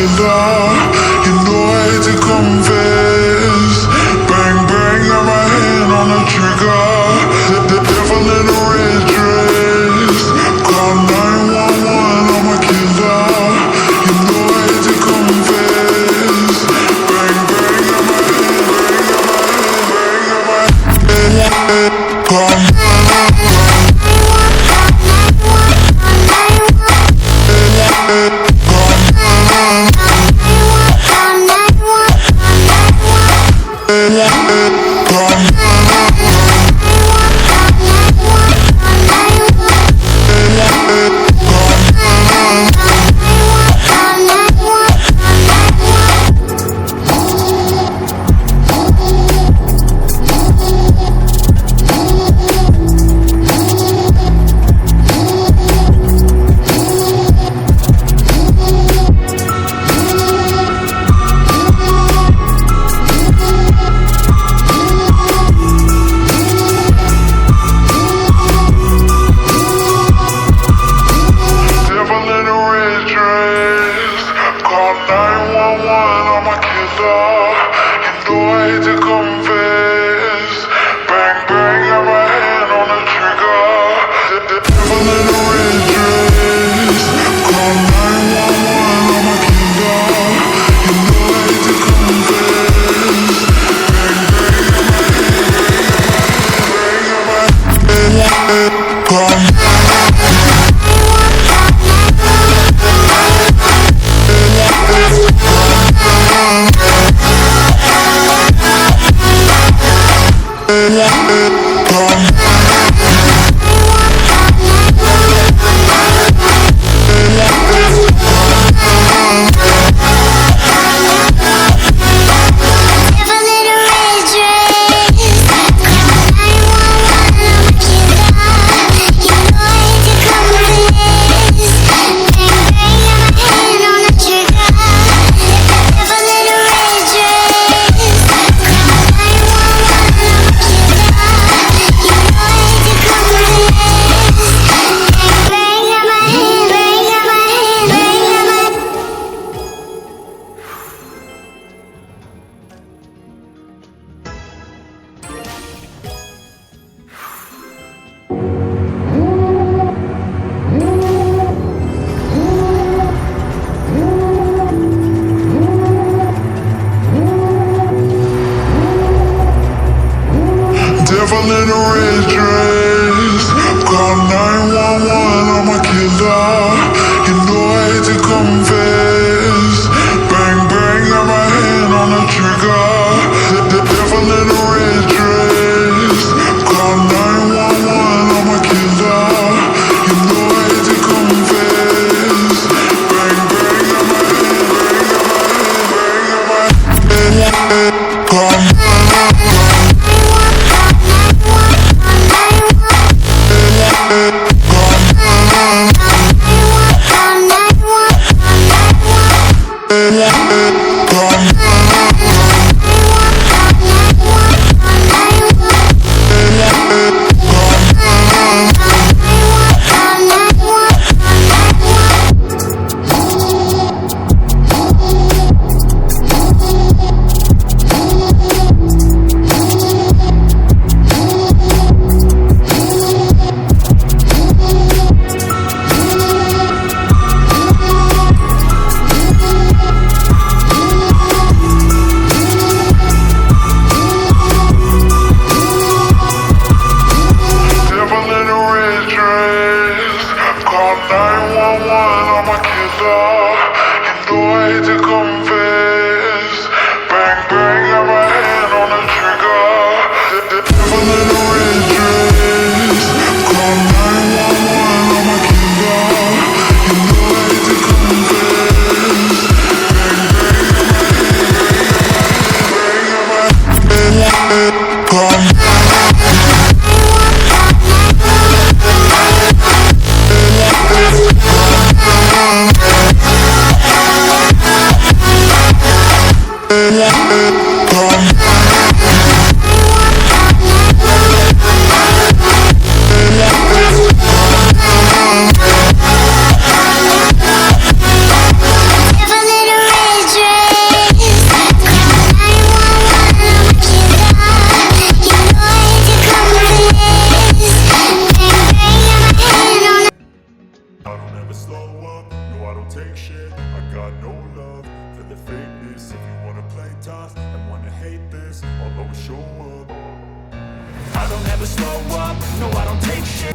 killer. You know I hate to confess. Bang bang, got my hand on the trigger. The devil in a red dress. Call 911, I'm a killer. You know I hate to confess. Bang bang, got my hand. Call devil in a red dress. Call 911, I'm a killer. You know I hate to confess. Bang bang, got my hand on the trigger. The devil in a red dress. Call 911, I'm a killer. You know I hate to confess. Bang bang, got my hand. Call I'ma show up. I don't ever slow up, no I don't take shit.